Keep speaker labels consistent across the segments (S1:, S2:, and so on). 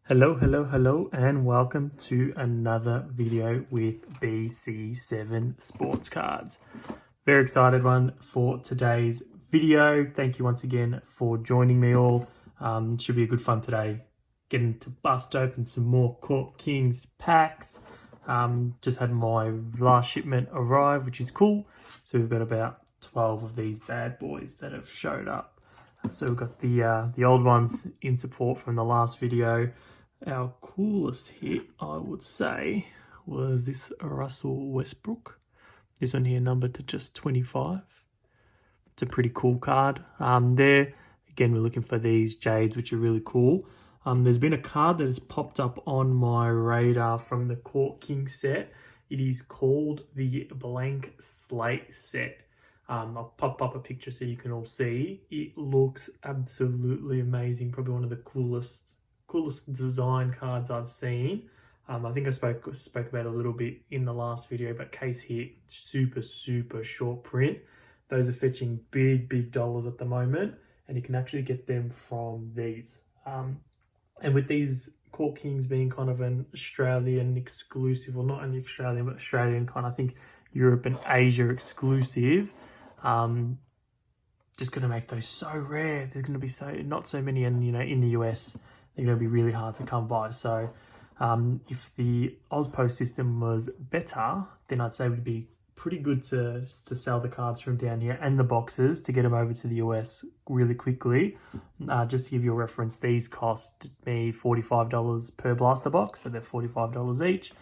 S1: Hello, and welcome to another video with BC7 Sports Cards. Very excited one for today's video. Thank you once again for joining me all. Should be a good fun today. Getting to bust open some more Court Kings packs. Just had my last shipment arrive, which is cool. So we've got about 12 of these bad boys that have showed up. So we've got the old ones in support from the last video. Our coolest hit, I would say, was this Russell Westbrook. This one here numbered to just 25. It's a pretty cool card. There, again, we're looking for these Jades, which are really cool. There's been a card that has popped up on my radar from the Court King set. It is called the Blank Slate set. I'll pop up a picture so you can all see. It looks absolutely amazing. Probably one of the coolest design cards I've seen. I think I spoke about it a little bit in the last video, but case hit, super short print. Those are fetching big dollars at the moment, and you can actually get them from these. And with these Court Kings being kind of an Australian exclusive, or not only Australian, but Australian kind of, I think Europe and Asia exclusive, just going to make those so rare. There's going to be not so many in the US. They're going to be really hard to come by. So if the AusPost system was better, then I'd say it would be pretty good to sell the cards from down here and the boxes to get them over to the US really quickly. Just to give you a reference, these cost me $45 per blaster box, so they're $45 each.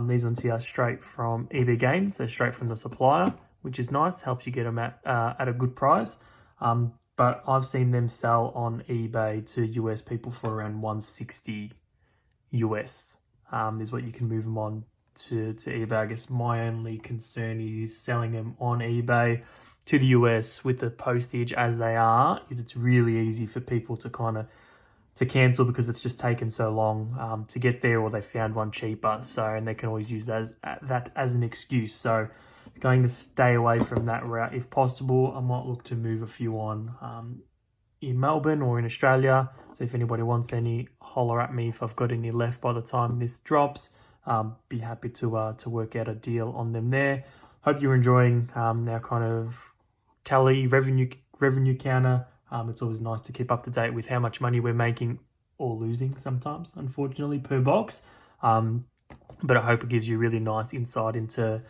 S1: These ones here are straight from EB Games, so straight from the supplier, which is nice, helps you get them at a good price. But I've seen them sell on eBay to US people for around $160 US. Is what you can move them on to eBay. I guess my only concern is selling them on eBay to the US with the postage as they are, is it's really easy for people to to cancel because it's just taken so long to get there, or they found one cheaper. So, and they can always use that as an excuse. So going to stay away from that route if possible. I might look to move a few on in Melbourne or in Australia. So if anybody wants any, holler at me if I've got any left by the time this drops. Be happy to work out a deal on them there. Hope you're enjoying our kind of tally revenue counter. It's always nice to keep up to date with how much money we're making or losing sometimes, unfortunately, per box. But I hope it gives you really nice insight into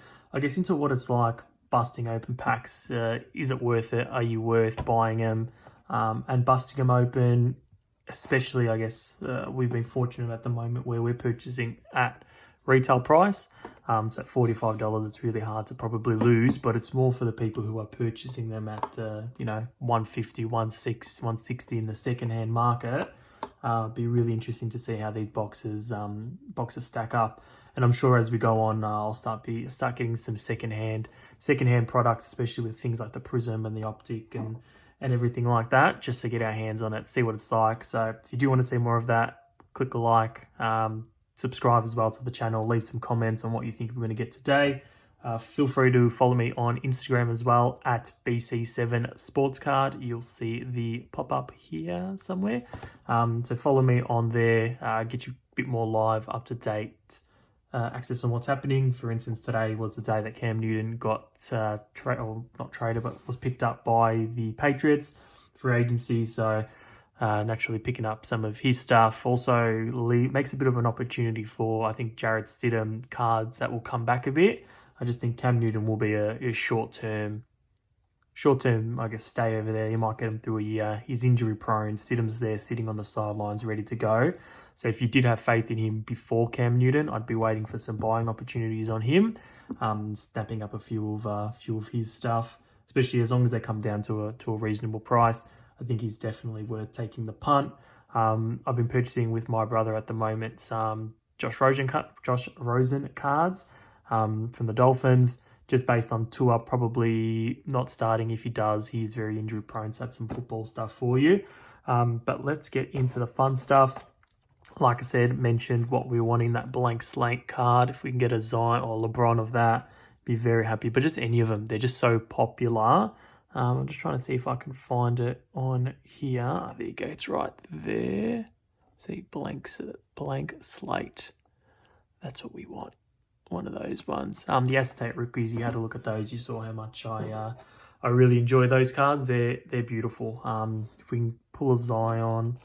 S1: what it's like busting open packs. Is it worth it? Are you worth buying them and busting them open? Especially, I guess, we've been fortunate at the moment where we're purchasing at retail price. So at $45, it's really hard to probably lose, but it's more for the people who are purchasing them at the, $150, $160 in the secondhand market. Be really interesting to see how these boxes stack up. And I'm sure as we go on, I'll start getting some secondhand products, especially with things like the Prism and the Optic and everything like that, just to get our hands on it, see what it's like. So if you do want to see more of that, click a like, subscribe as well to the channel, leave some comments on what you think we're going to get today. Feel free to follow me on Instagram as well at BC7 Sportscard. You'll see the pop-up here somewhere. So follow me on there, get you a bit more live, up-to-date access on what's happening. For instance, today was the day that Cam Newton got was picked up by the Patriots for agency. So naturally picking up some of his stuff also makes a bit of an opportunity for, I think, Jarrett Stidham cards that will come back a bit. I just think Cam Newton will be a short-term, I guess, stay over there. You might get him through a year. He's injury prone. Stidham's there sitting on the sidelines ready to go. So if you did have faith in him before Cam Newton, I'd be waiting for some buying opportunities on him, snapping up a few of his stuff, especially as long as they come down to a reasonable price. I think he's definitely worth taking the punt. I've been purchasing with my brother at the moment some Josh Rosen cards from the Dolphins, just based on Tua probably not starting. If he does, he's very injury prone, so that's some football stuff for you. But let's get into the fun stuff. Like I said, mentioned what we want in that blank slate card. If we can get a Zion or LeBron of that, be very happy. But just any of them, they're just so popular. I'm just trying to see if I can find it on here. There you go, it's right there. See, blank slate. That's what we want. One of those ones. The acetate rookies, you had a look at those. You saw how much I really enjoy those cards. They're beautiful. If we can pull a Zion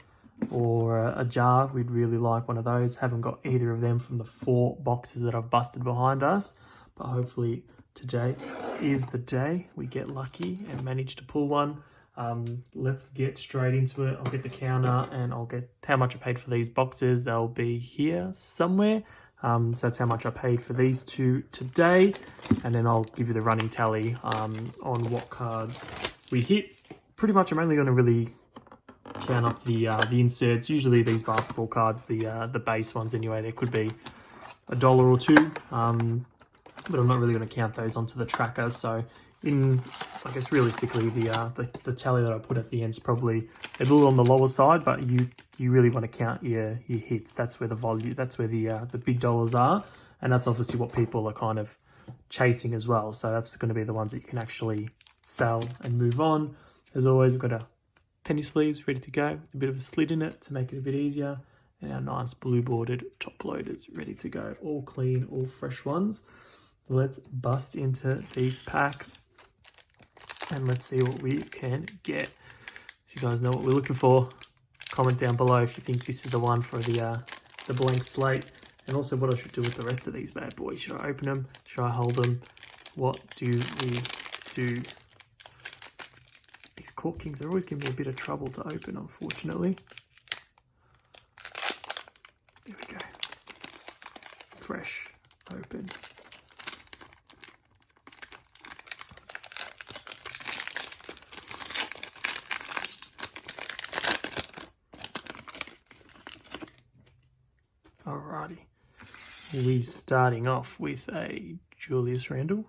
S1: or a jar, we'd really like one of those. Haven't got either of them from the 4 boxes that I've busted behind us, but hopefully today is the day we get lucky and manage to pull one. Let's get straight into it. I'll get the counter and I'll get how much I paid for these boxes. They'll be here somewhere. So that's how much I paid for these 2 today, and then I'll give you the running tally on what cards we hit. Pretty much I'm only going to really count up the inserts. Usually these basketball cards, the base ones anyway, there could be $1 or $2, but I'm not really going to count those onto the tracker. So I guess realistically the tally that I put at the end is probably a little on the lower side, but you really want to count your hits. That's where the volume, that's where the big dollars are, and that's obviously what people are kind of chasing as well. So that's going to be the ones that you can actually sell and move on. As always, we've got our penny sleeves ready to go with a bit of a slit in it to make it a bit easier, and our nice blue bordered top loaders ready to go, all clean, all fresh ones. Let's bust into these packs and let's see what we can get. If you guys know what we're looking for, comment down below if you think this is the one for the blank slate, and also what I should do with the rest of these bad boys. Should I open them? Should I hold them? What do we do? These Cork Kings, they're always giving me a bit of trouble to open, unfortunately. There we go. Fresh open. Alrighty, we starting off with a Julius Randle,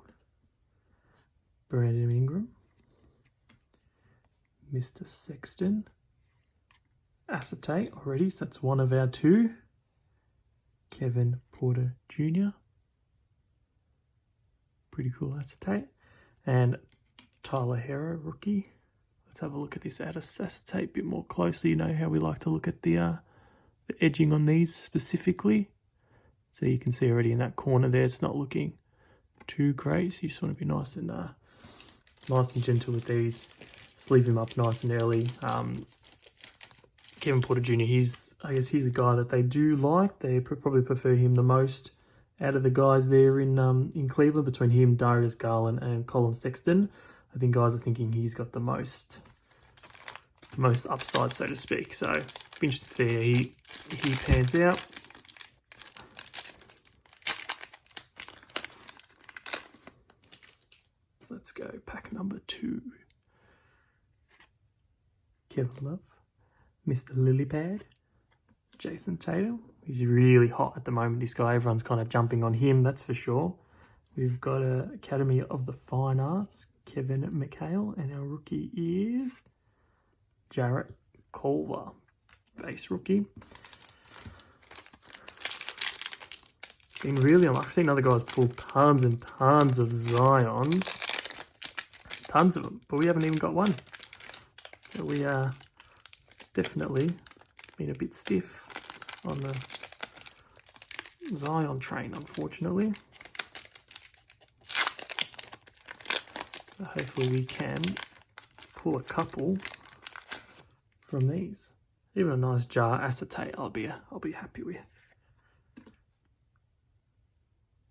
S1: Brandon Ingram, Mr. Sexton, acetate already, so that's one of our 2, Kevin Porter Jr., pretty cool acetate, and Tyler Hero rookie. Let's have a look at this acetate a bit more closely. You know how we like to look at the edging on these specifically. So you can see already in that corner there, it's not looking too great. So you just want to be nice and gentle with these. Sleeve him up nice and early. Kevin Porter Jr., I guess he's a guy that they do like. They probably prefer him the most out of the guys there in Cleveland, between him, Darius Garland, and Colin Sexton. I think guys are thinking he's got the most upside, so to speak. So be interested to see how he pans out. Let's go pack number 2. Kevin Love, Mr. Lilypad, Jason Tatum. He's really hot at the moment, this guy. Everyone's kind of jumping on him, that's for sure. We've got a Academy of the Fine Arts, Kevin McHale, and our rookie is Jarrett Culver, base rookie. I've seen other guys pull tons and tons of Zions. Tons of them, but we haven't even got one. So we are definitely been a bit stiff on the Zion train, unfortunately. So hopefully we can pull a couple from these. Even a nice jar acetate, I'll be happy with.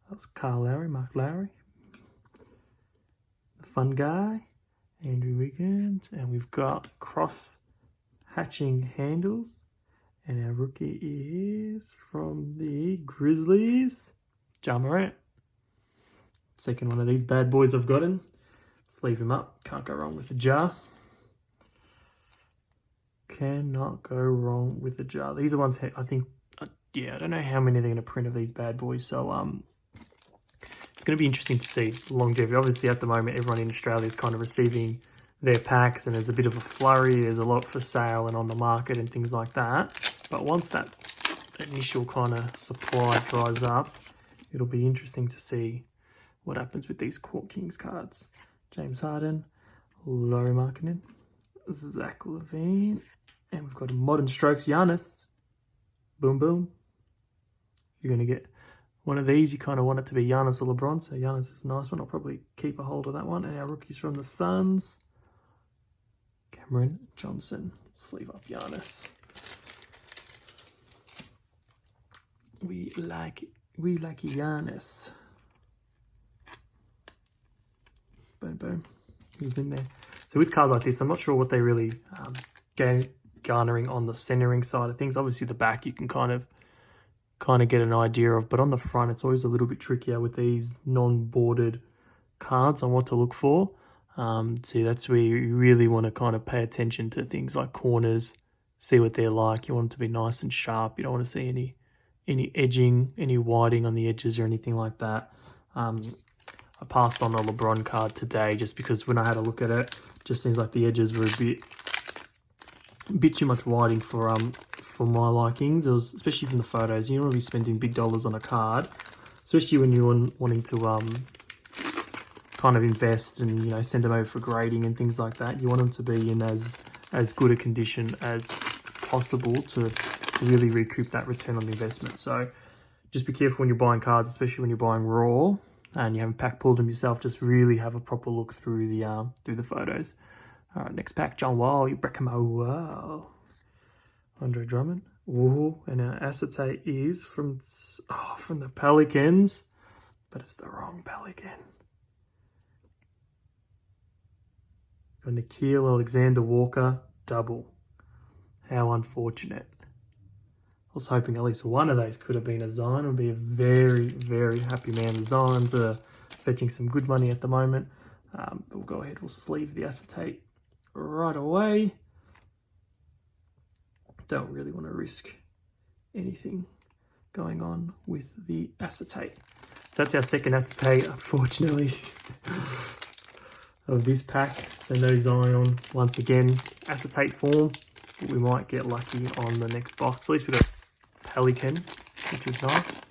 S1: That was Kyle Lowry, Mark Lowry, the fun guy, Andrew Wiggins, and we've got cross hatching handles, and our rookie is from the Grizzlies, Ja Morant. Second one of these bad boys I've gotten. Sleeve him up, can't go wrong with a jar. Cannot go wrong with a jar. These are ones I think, yeah, I don't know how many they're going to print of these bad boys, so it's going to be interesting to see longevity. Obviously, at the moment, everyone in Australia is kind of receiving their packs, and there's a bit of a flurry. There's a lot for sale and on the market and things like that. But once that initial kind of supply dries up, it'll be interesting to see what happens with these Cork Kings cards. James Harden, Lauri Markkanen, Zach LaVine, and we've got a Modern Strokes Giannis. Boom, boom. You're going to get one of these. You kind of want it to be Giannis or LeBron, so Giannis is a nice one. I'll probably keep a hold of that one. And our rookies from the Suns, Cameron Johnson. Sleeve up Giannis. We like Giannis. Boom, boom. He's in there. So with cards like this, I'm not sure what they really garnering on the centering side of things. Obviously the back you can kind of get an idea of, but on the front it's always a little bit trickier with these non-bordered cards on what to look for. So that's where you really want to kind of pay attention to things like corners, see what they're like. You want them to be nice and sharp. You don't want to see any edging, any whiting on the edges or anything like that. I passed on a LeBron card today just because when I had a look at it, it just seems like the edges were a bit too much whiting for my likings. It was, especially from the photos, you don't want to be spending big dollars on a card, especially when you're wanting to kind of invest and, you know, send them over for grading and things like that. You want them to be in as good a condition as possible to really recoup that return on the investment. So just be careful when you're buying cards, especially when you're buying raw and you haven't pack pulled them yourself. Just really have a proper look through the photos. All right, next pack, John Wall, you Breckham, wow. Andre Drummond, woohoo, and our acetate is from the Pelicans, but it's the wrong Pelican. Got Nikhil Alexander-Walker, double. How unfortunate. I was hoping at least one of those could have been a Zion. I'd be a very, very happy man. The Zions are fetching some good money at the moment. But we'll go ahead, we'll sleeve the acetate right away. Don't really want to risk anything going on with the acetate. So that's our second acetate, unfortunately, of this pack. So no Zion, once again, acetate form. But we might get lucky on the next box. At least we got Pelican, which is nice.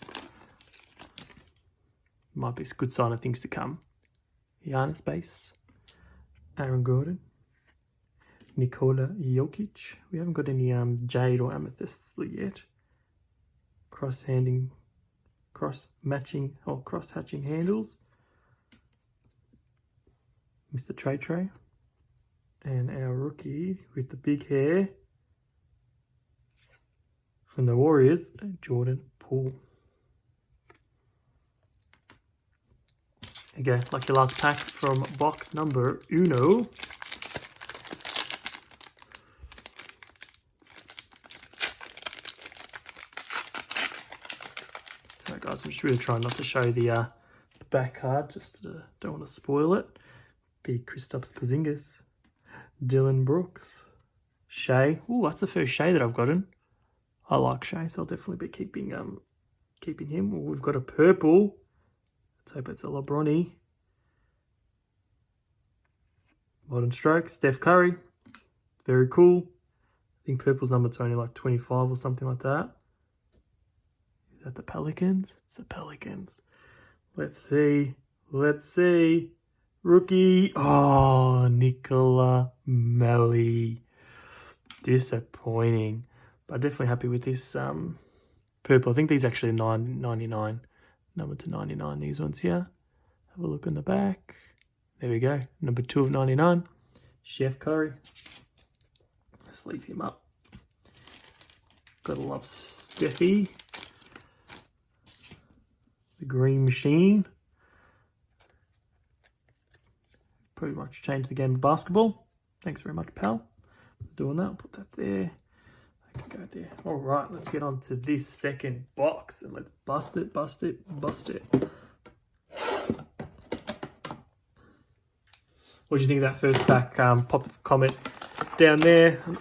S1: Might be a good sign of things to come. Giannis base, Aaron Gordon, Nikola Jokic. We haven't got any jade or amethyst yet. Cross-hatching handles. Mr. Trey. And our rookie with the big hair from the Warriors, Jordan Poole. Okay, like your last pack from box number uno. Alright guys, I'm just really trying not to show the back card, just don't want to spoil it. Big Kristaps Porzingis, Dylan Brooks, Shea. Oh, that's the first Shea that I've gotten. I like Shea, so I'll definitely be keeping him. Well, we've got a purple. Let's hope it's a LeBron-y. Modern Stroke, Steph Curry. Very cool. I think purple's number is only like 25 or something like that. Is that the Pelicans? It's the Pelicans. Let's see. Rookie. Oh, Nicola Melli. Disappointing. But definitely happy with this purple. I think these actually are $9.99. Number to 99, these ones here. Have a look in the back. There we go. Number 2 of 99. Chef Curry. Sleeve him up. Gotta love Steffi. The Green Machine. Pretty much changed the game of basketball. Thanks very much, pal. Doing that. I'll put that there. I can go there. All right, let's get on to this second box and let's bust it. What do you think of that first pack? Pop a comment down there. I'm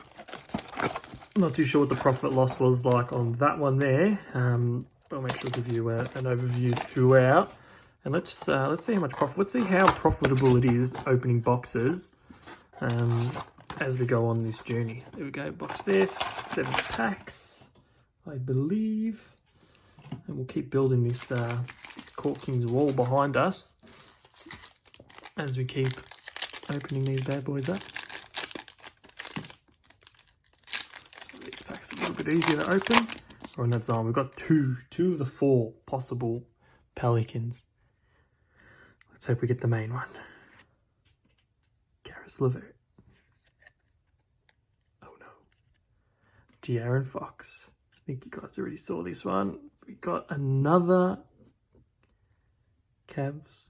S1: not too sure what the profit loss was like on that one there. I'll make sure to give you an overview throughout. And let's see how much profit. Let's see how profitable it is opening boxes as we go on this journey. There we go. Box there. 7 packs, I believe. And we'll keep building this Court Kings wall behind us as we keep opening these bad boys up. These packs are a little bit easier to open. Or in that zone. We've got two of the 4 possible Pelicans. Let's hope we get the main one. Karis LeVert. Oh no. De'Aaron Fox. I think you guys already saw this one. We got another Cavs,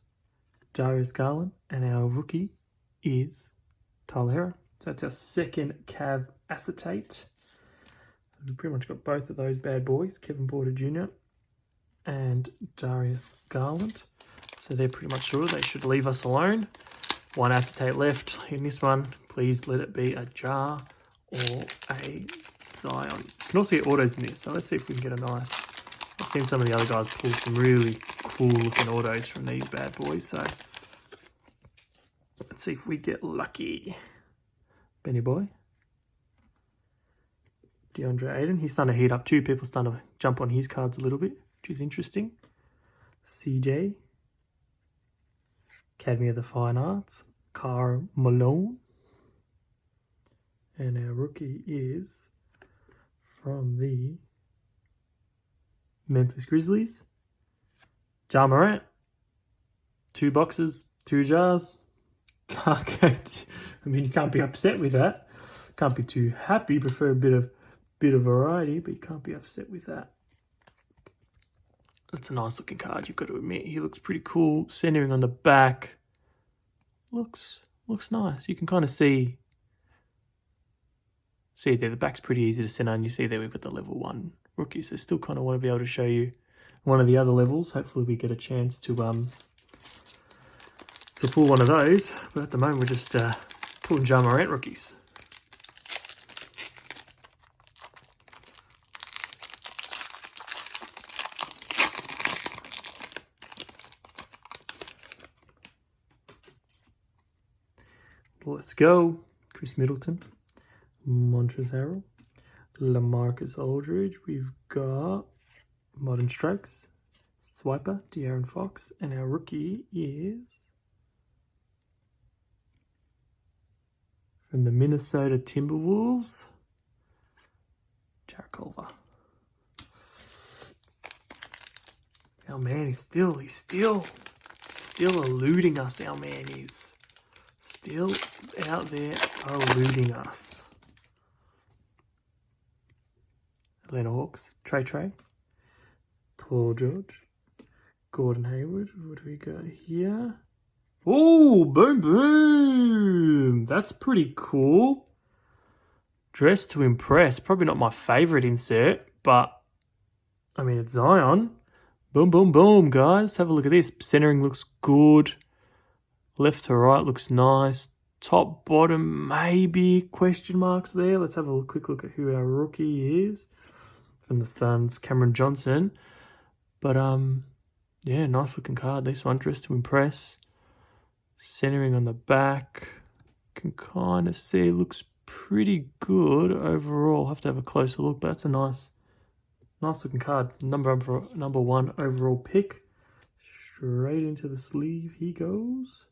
S1: Darius Garland, and our rookie is Tyler Hero. So that's our second Cav acetate. We've pretty much got both of those bad boys, Kevin Porter Jr. and Darius Garland. So they're pretty much sure they should leave us alone. 1 acetate left in this one. Please let it be a jar or a Zion. You can also get autos in this, so let's see if we can get a nice... I've seen some of the other guys pull some really cool looking autos from these bad boys, so let's see if we get lucky. Benny Boy. DeAndre Ayton, he's starting to heat up too. People starting to jump on his cards a little bit, which is interesting. CJ. Academy of the Fine Arts. Karl Malone. And our rookie is from the Memphis Grizzlies. Ja Morant. 2 boxes, 2 jars. I mean, you can't be upset with that. Can't be too happy. Prefer a bit of variety, but you can't be upset with that. That's a nice looking card, you've got to admit. He looks pretty cool. Centering on the back. Looks nice. You can kind of see it there. The back's pretty easy to center, and you see there we've got the level 1 rookies. So still kind of want to be able to show you one of the other levels. Hopefully we get a chance to pull one of those. But at the moment we're just pulling Ja Morant rookies. Let's go. Chris Middleton, Montrezl Harrell, LaMarcus Aldridge. We've got Modern Strikes, Swiper, De'Aaron Fox, and our rookie is from the Minnesota Timberwolves, Jarrett Culver. Our man is still eluding us. Our man is still out there eluding us. Atlanta Hawks, Trey, Paul George, Gordon Hayward. What do we got here? Oh, boom. That's pretty cool. Dressed to Impress. Probably not my favorite insert, but I mean, it's Zion. Boom, guys. Have a look at this. Centering looks good. Left to right looks nice. Top, bottom, maybe question marks there. Let's have a quick look at who our rookie is. From the Suns, Cameron Johnson. But, yeah, nice looking card. This one, Dressed to Impress. Centering on the back. Can kind of see, looks pretty good overall. Have to have a closer look, but that's a nice looking card. Number 1 overall pick. Straight into the sleeve he goes.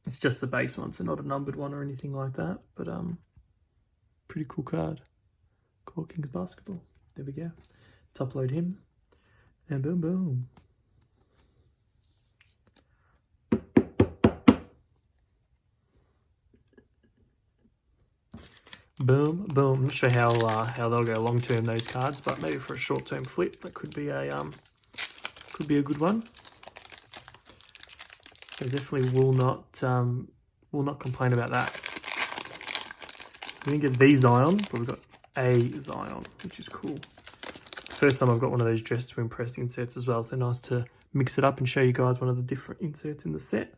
S1: It's just the base one, so not a numbered one or anything like that. But pretty cool card. Core Kings Basketball. There we go. Top load him. And boom. Boom. I'm not sure how they'll go long term, those cards, but maybe for a short term flip that could be a good one. I definitely will not complain about that. We didn't get the Zion, but we've got a Zion, which is cool. First time I've got one of those Dressed to Impress inserts as well, so nice to mix it up and show you guys one of the different inserts in the set.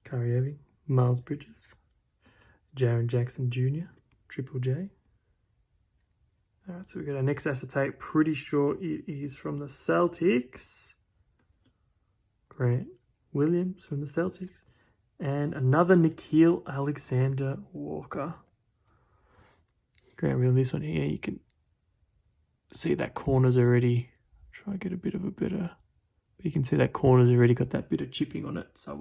S1: Kyrie Irving, Miles Bridges, Jaren Jackson Jr., Triple J. Alright, so we've got our next acetate. Pretty sure it is from the Celtics. Grant Williams from the Celtics. And another Nickeil Alexander-Walker. Grant Williams, this one here, you can see that corner's already, try to get a bit of a better, but you can see that corner's already got that bit of chipping on it. So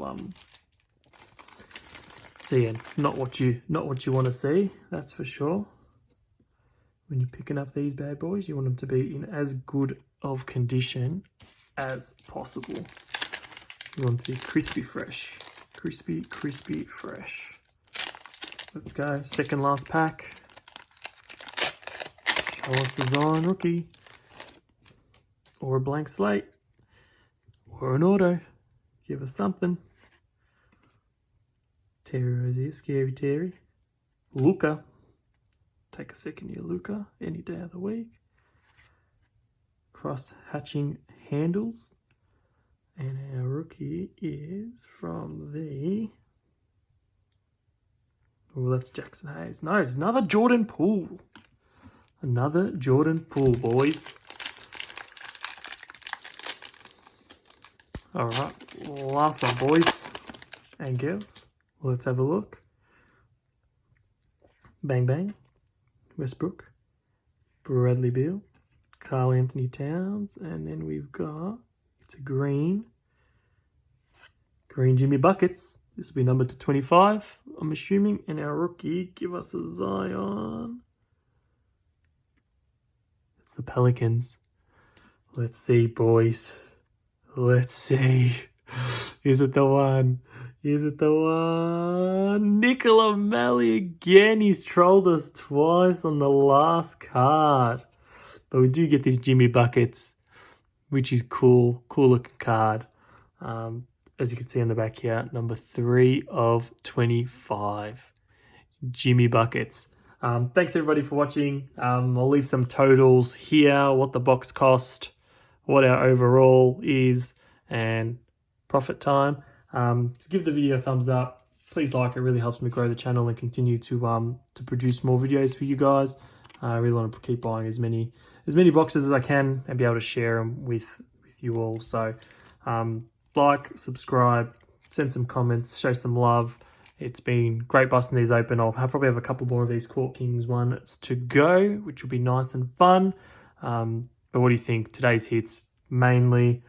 S1: yeah, not what you want to see, that's for sure. when you're picking up these bad boys, you want them to be in as good of condition as possible. You want them to be crispy fresh. Crispy, crispy fresh. Let's go. Second last pack. Show us a Zion rookie. Or a blank slate. Or an auto. Give us something. Terry Rozier, Scary Terry. Luka. Take a second here, Luka. Any day of the week. Cross-hatching handles. And our rookie is from the... Oh, that's Jackson Hayes. No, it's another Jordan Poole. Another Jordan Poole, boys. All right, last one, boys and girls. Let's have a look. Bang, bang. Westbrook. Bradley Beal. Karl Anthony Towns. And then we've got, it's a green. Green Jimmy Buckets. This will be numbered to 25, I'm assuming. And our rookie, give us a Zion. It's the Pelicans. Let's see, boys. Let's see. Is it the one? Is it the one? Nicola Malley again. He's trolled us twice on the last card. But we do get these Jimmy Buckets, which is cool. Cool looking card. As you can see on the back here, number 3 of 25. Jimmy Buckets. Thanks everybody for watching. I'll leave some totals here, what the box cost, what our overall is, and profit time. So give the video a thumbs up. Please like it. Really helps me grow the channel and continue to produce more videos for you guys. I really want to keep buying as many boxes as I can and be able to share them with you all. So like, subscribe, send some comments, show some love. It's been great busting these open. I'll probably have a couple more of these Court Kings ones to go, which will be nice and fun. But what do you think? Today's hits, mainly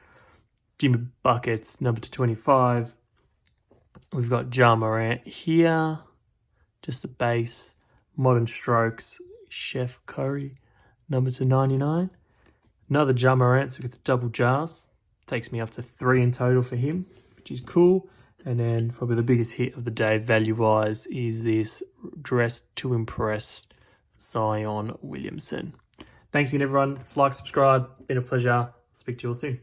S1: Jimmy Buckets, number to 25. We've got Ja Morant here, just a base. Modern Strokes, Chef Curry, number to 99. Another Ja Morant, so we get the double jars. Takes me up to 3 in total for him, which is cool. And then probably the biggest hit of the day, value-wise, is this Dressed to Impress Zion Williamson. Thanks again, everyone. Like, subscribe. Been a pleasure. Speak to you all soon.